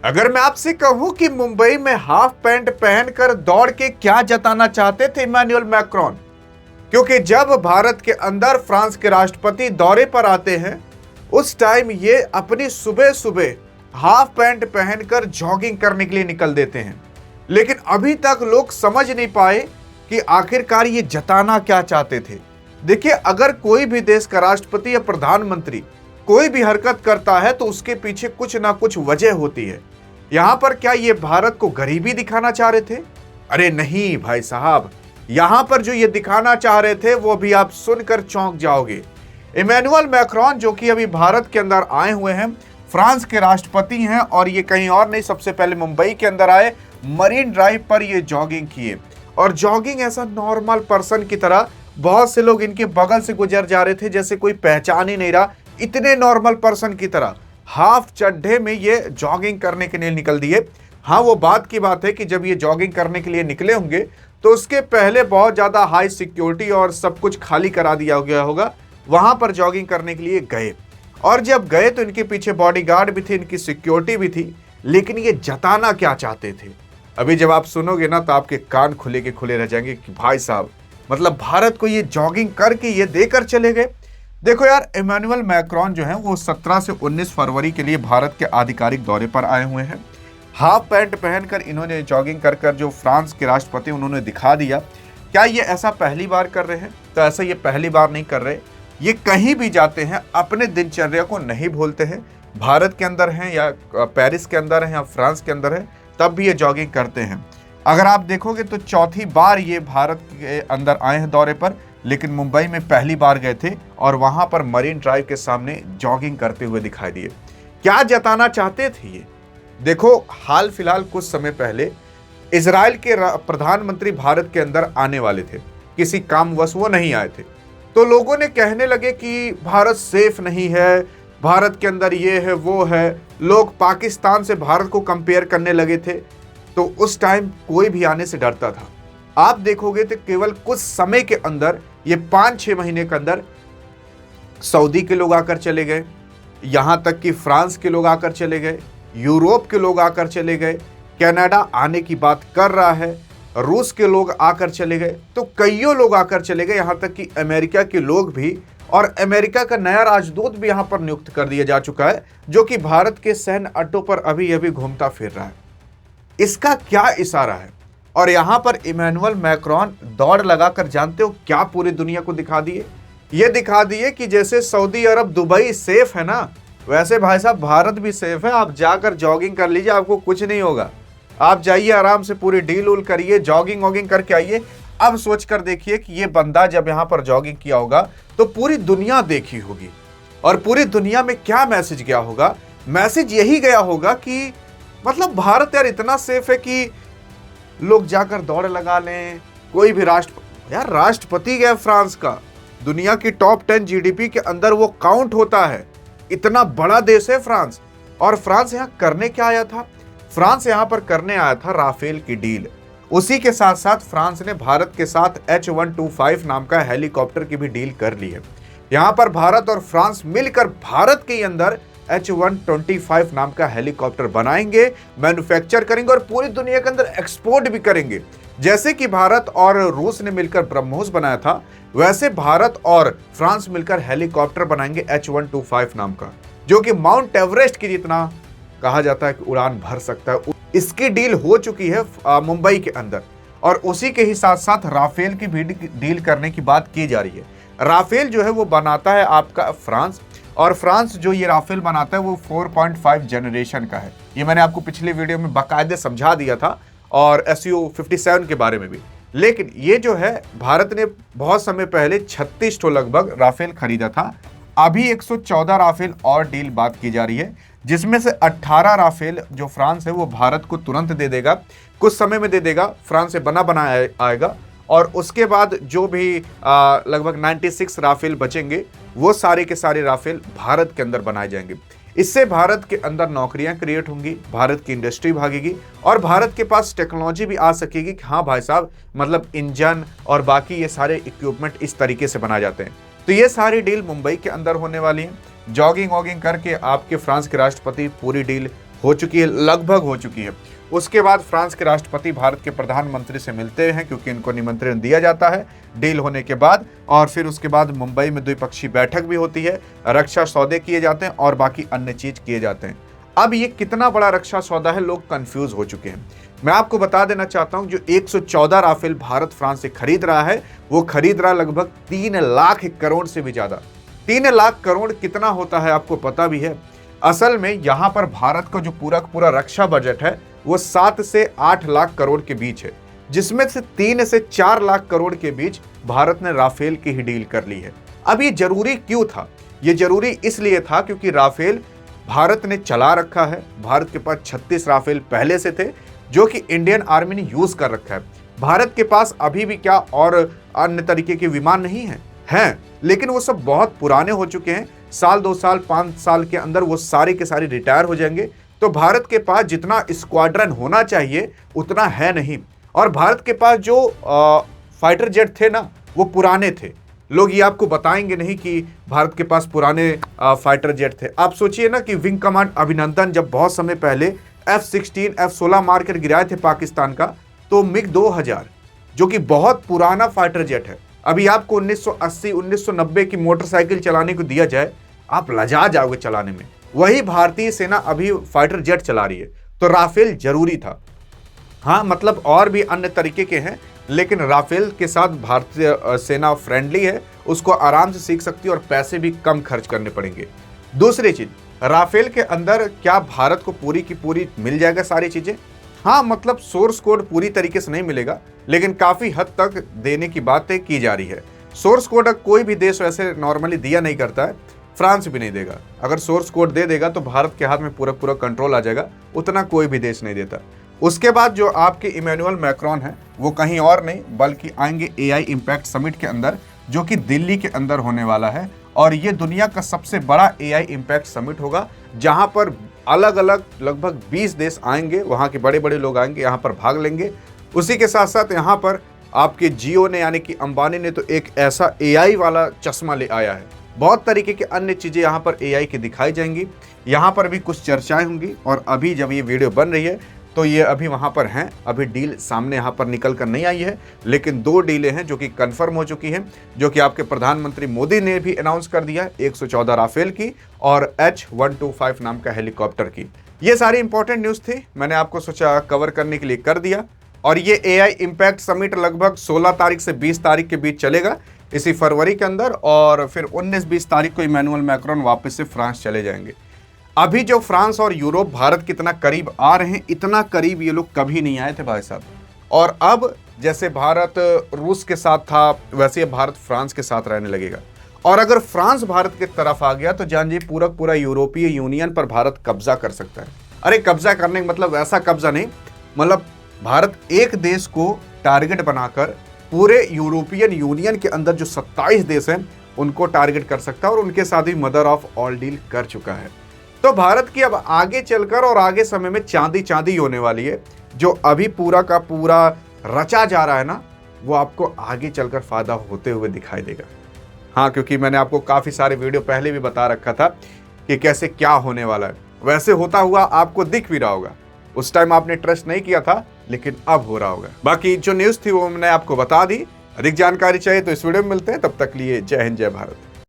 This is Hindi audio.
अगर मैं आपसे कहूं कि मुंबई में हाफ पैंट पहनकर दौड़ के क्या जताना चाहते थे इमैनुअल मैक्रोन, क्योंकि जब भारत के अंदर फ्रांस के राष्ट्रपति दौरे पर आते हैं उस टाइम ये अपनी सुबह सुबह हाफ पैंट पहनकर जॉगिंग करने के लिए निकल देते हैं। लेकिन अभी तक लोग समझ नहीं पाए कि आखिरकार ये जताना क्या चाहते थे। देखिए, अगर कोई भी देश का राष्ट्रपति या प्रधानमंत्री कोई भी हरकत करता है तो उसके पीछे कुछ ना कुछ वजह होती है। यहां पर क्या ये भारत को गरीबी दिखाना चाह रहे थे? अरे नहीं भाई साहब, यहां पर जो ये दिखाना चाह रहे थे वो भी आप सुनकर चौंक जाओगे। इमैनुअल मैक्रोन जो कि अभी भारत के अंदर आए हुए हैं, फ्रांस के राष्ट्रपति हैं और ये कहीं और नहीं, सबसे पहले मुंबई के अंदर आए, मरीन ड्राइव पर ये जॉगिंग किए। और जॉगिंग ऐसा नॉर्मल पर्सन की तरह, बहुत से लोग इनके बगल से गुजर जा रहे थे जैसे कोई पहचान ही नहीं रहा, इतने नॉर्मल पर्सन की तरह हाफ चड्ढे में ये जॉगिंग करने के लिए निकल दिए। हाँ, वो बात की बात है कि जब ये जॉगिंग करने के लिए निकले होंगे तो उसके पहले बहुत ज्यादा हाई सिक्योरिटी और सब कुछ खाली करा दिया गया होगा, वहां पर जॉगिंग करने के लिए गए। और जब गए तो इनके पीछे बॉडीगार्ड भी थे, इनकी सिक्योरिटी भी थी। लेकिन ये जताना क्या चाहते थे, अभी जब आप सुनोगे ना तो आपके कान खुले के खुले रह जाएंगे कि भाई साहब, मतलब भारत को ये जॉगिंग करके ये देकर चले गए। देखो यार, इमैनुअल मैक्रोन जो है वो 17 से 19 फरवरी के लिए भारत के आधिकारिक दौरे पर आए हुए हैं। हाफ पैंट पहनकर इन्होंने जॉगिंग कर कर जो फ्रांस के राष्ट्रपति उन्होंने दिखा दिया। क्या ये ऐसा पहली बार कर रहे हैं? तो ऐसा ये पहली बार नहीं कर रहे। ये कहीं भी जाते हैं अपने दिनचर्या को नहीं भूलते हैं। भारत के अंदर हैं या पेरिस के अंदर हैं या फ्रांस के अंदर है, तब भी ये जॉगिंग करते हैं। अगर आप देखोगे तो चौथी बार ये भारत के अंदर आए हैं दौरे पर, लेकिन मुंबई में पहली बार गए थे और वहां पर मरीन ड्राइव के सामने जॉगिंग करते हुए दिखाई दिए। क्या जताना चाहते थे ये? देखो, हाल फिलहाल कुछ समय पहले इजराइल के प्रधानमंत्री भारत के अंदर आने वाले थे, किसी कामवश वो नहीं आए थे। तो लोगों ने कहने लगे कि भारत सेफ नहीं है, भारत के अंदर ये है वो है। लोग पाकिस्तान से भारत को कंपेयर करने लगे थे। तो उस टाइम कोई भी आने से डरता था। आप देखोगे तो केवल कुछ समय के अंदर, ये 5-6 महीने के अंदर सऊदी के लोग आकर चले गए, यहां तक कि फ्रांस के लोग आकर चले गए, यूरोप के लोग आकर चले गए, कनाडा आने की बात कर रहा है, रूस के लोग आकर चले गए, तो कईयों लोग आकर चले गए, यहां तक कि अमेरिका के लोग भी। और अमेरिका का नया राजदूत भी यहां पर नियुक्त कर दिया जा चुका है, जो कि भारत के सैन्य अड्डों पर अभी अभी घूमता फिर रहा है। इसका क्या इशारा है? और यहां पर इमैनुअल मैक्रोन दौड़ लगाकर, जानते हो क्या पूरी दुनिया को दिखा दिए? ये दिखा दिए कि जैसे सऊदी अरब, दुबई सेफ है ना, वैसे भाई साहब भारत भी सेफ है। आप जाकर जॉगिंग कर लीजिए, आपको कुछ नहीं होगा। आप जाइए आराम से, पूरी डील उल करिए, जॉगिंग वॉगिंग करके आइए। अब सोच कर देखिए कि ये बंदा जब यहां पर जॉगिंग किया होगा तो पूरी दुनिया देखी होगी, और पूरी दुनिया में क्या मैसेज गया होगा? मैसेज यही गया होगा कि मतलब भारत यार इतना सेफ है कि लोग जाकर दौड़ लगा लें। कोई भी राष्ट्रपति गया फ्रांस का, दुनिया की टॉप 10 जीडीपी के अंदर वो काउंट होता है। इतना बड़ा देश है फ्रांस। और फ्रांस यहां करने क्या आया था? फ्रांस यहां पर करने आया था राफेल की डील। उसी के साथ साथ फ्रांस ने भारत के साथ H-125 नाम का हेलीकॉप्टर की भी डील कर ली है। यहां पर भारत और फ्रांस मिलकर भारत के अंदर H-125 नाम का हेलीकॉप्टर बनाएंगे, मैन्युफैक्चर करेंगे और पूरी दुनिया के अंदर एक्सपोर्ट भी करेंगे। जैसे कि भारत और रूस ने मिलकर ब्रह्मोस बनाया था, वैसे भारत और फ्रांस मिलकर हेलीकॉप्टर बनाएंगे H-125 नाम का, जो कि माउंट एवरेस्ट की जितना कहा जाता है कि उड़ान भर सकता है। इसकी डील हो चुकी है मुंबई के अंदर। और उसी के ही साथ साथ राफेल की भी डील करने की बात की जा रही है। राफेल जो है वो बनाता है आपका फ्रांस, और फ्रांस जो ये राफेल बनाता है वो 4.5 जनरेशन का है। ये मैंने आपको पिछले वीडियो में बाकायदे समझा दिया था, और Su-57 के बारे में भी। लेकिन ये जो है, भारत ने बहुत समय पहले 36 तो लगभग राफेल खरीदा था। अभी 114 राफेल और डील बात की जा रही है, जिसमें से 18 राफेल जो फ्रांस है वो भारत को तुरंत दे देगा, कुछ समय में दे देगा, फ्रांस से बना आएगा। और उसके बाद जो भी लगभग 96 राफेल बचेंगे, वो सारे के सारे राफेल भारत के अंदर बनाए जाएंगे। इससे भारत के अंदर नौकरियां क्रिएट होंगी, भारत की इंडस्ट्री भागेगी, और भारत के पास टेक्नोलॉजी भी आ सकेगी कि हाँ भाई साहब, मतलब इंजन और बाकी ये सारे इक्विपमेंट इस तरीके से बनाए जाते हैं। तो ये सारी डील मुंबई के अंदर होने वाली है। जॉगिंग वॉगिंग करके आपके फ्रांस के राष्ट्रपति पूरी डील हो चुकी है, लगभग हो चुकी है। उसके बाद फ्रांस के राष्ट्रपति भारत के प्रधानमंत्री से मिलते हैं, क्योंकि इनको निमंत्रण दिया जाता है डील होने के बाद। और फिर उसके बाद मुंबई में द्विपक्षीय बैठक भी होती है, रक्षा सौदे किए जाते हैं और बाकी अन्य चीज किए जाते हैं। अब ये कितना बड़ा रक्षा सौदा है, लोग कंफ्यूज हो चुके हैं। मैं आपको बता देना चाहता हूं, जो 114 राफेल भारत फ्रांस से खरीद रहा है, वो खरीद रहा लगभग 3 लाख करोड़ से भी ज्यादा। 3 लाख करोड़ कितना होता है आपको पता भी है? असल में यहां पर भारत का जो पूरा रक्षा बजट है वो 7 से 8 लाख करोड़ के बीच है, जिसमें से 3 से 4 लाख करोड़ के बीच भारत ने राफेल की ही डील कर ली है। अब ये जरूरी क्यों था? ये जरूरी इसलिए था क्योंकि राफेल भारत ने चला रखा है। भारत के पास 36 राफेल पहले से थे, जो कि इंडियन आर्मी ने यूज कर रखा है। भारत के पास अभी भी क्या और अन्य तरीके के विमान नहीं हैं, लेकिन वो सब बहुत पुराने हो चुके हैं। साल 2 साल 5 साल के अंदर वो सारे के सारे रिटायर हो जाएंगे। तो भारत के पास जितना स्क्वाड्रन होना चाहिए उतना है नहीं। और भारत के पास जो फाइटर जेट थे ना, वो पुराने थे। लोग ये आपको बताएंगे नहीं कि भारत के पास पुराने फाइटर जेट थे। आप सोचिए ना कि विंग कमांड अभिनंदन जब बहुत समय पहले F-16 F-16 मारकर गिराए थे पाकिस्तान का, तो मिग 2000 जो कि बहुत पुराना फाइटर जेट है, अभी आपको 1980 1990 की मोटरसाइकिल चलाने को दिया जाए, आप लजा जाओगे चलाने में। वही भारतीय सेना अभी फाइटर जेट चला रही है। तो राफेल जरूरी था। हाँ, मतलब और भी अन्य तरीके के हैं, लेकिन राफेल के साथ भारतीय सेना फ्रेंडली है, उसको आराम से सीख सकती है और पैसे भी कम खर्च करने पड़ेंगे। दूसरी चीज, राफेल के अंदर क्या भारत को पूरी की पूरी मिल जाएगा सारी चीजें? हाँ, मतलब सोर्स कोड पूरी तरीके से नहीं मिलेगा, लेकिन काफी हद तक देने की बातें की जा रही है। सोर्स कोड कोई भी देश वैसे नॉर्मली दिया नहीं करता है, फ्रांस भी नहीं देगा। अगर सोर्स कोड दे देगा तो भारत के हाथ में पूरा कंट्रोल आ जाएगा, उतना कोई भी देश नहीं देता। उसके बाद जो आपके इमैनुअल मैक्रोन है, वो कहीं और नहीं बल्कि आएंगे AI इम्पैक्ट समिट के अंदर, जो कि दिल्ली के अंदर होने वाला है। और ये दुनिया का सबसे बड़ा AI इम्पैक्ट समिट होगा, जहां पर अलग अलग लगभग 20 देश आएंगे, वहां के बड़े बड़े लोग आएंगे, यहाँ पर भाग लेंगे। उसी के साथ साथ यहाँ पर आपके जियो ने यानी कि अंबानी ने तो एक ऐसा AI वाला चश्मा ले आया है। बहुत तरीके की अन्य चीजें यहाँ पर AI की दिखाई जाएंगी। यहाँ पर भी कुछ चर्चाएं होंगी। और अभी जब ये वीडियो बन रही है तो ये अभी वहाँ पर हैं, अभी डील सामने यहाँ पर निकल कर नहीं आई है, लेकिन 2 डीलें हैं जो कि कंफर्म हो चुकी हैं, जो कि आपके प्रधानमंत्री मोदी ने भी अनाउंस कर दिया है, 114 राफेल की और H-125 नाम का हेलीकॉप्टर की। ये सारी इंपॉर्टेंट न्यूज़ थी, मैंने आपको सोचा कवर करने के लिए कर दिया। और ये AI इम्पैक्ट समिट लगभग 16 तारीख से 20 तारीख के बीच चलेगा, इसी फरवरी के अंदर। और फिर 19-20 तारीख को इमैनुअल मैक्रोन वापस से फ्रांस चले जाएंगे। अभी जो फ्रांस और यूरोप भारत कितना करीब आ रहे हैं, इतना करीब ये लोग कभी नहीं आए थे भाई साहब। और अब जैसे भारत रूस के साथ था, वैसे भारत फ्रांस के साथ रहने लगेगा। और अगर फ्रांस भारत की तरफ आ गया तो जानिए पूरा यूरोपीय यूनियन पर भारत कब्जा कर सकता है। अरे कब्जा करने का मतलब वैसा कब्जा नहीं, मतलब भारत एक देश को टारगेट बनाकर पूरे यूरोपियन यूनियन के अंदर जो 27 देश हैं उनको टारगेट कर सकता है, और उनके साथ ही मदर ऑफ ऑल डील कर चुका है। तो भारत की अब आगे चलकर और आगे समय में चांदी होने वाली है। जो अभी पूरा का पूरा रचा जा रहा है ना, वो आपको आगे चलकर फायदा होते हुए दिखाई देगा। हाँ, क्योंकि मैंने आपको काफी सारे वीडियो पहले भी बता रखा था कि कैसे क्या होने वाला है, वैसे होता हुआ आपको दिख भी रहा होगा। उस टाइम आपने ट्रस्ट नहीं किया था, लेकिन अब हो रहा होगा। बाकी जो न्यूज़ थी वो मैंने आपको बता दी। अधिक जानकारी चाहिए तो इस वीडियो में मिलते हैं, तब तक लिए जय हिंद जय भारत।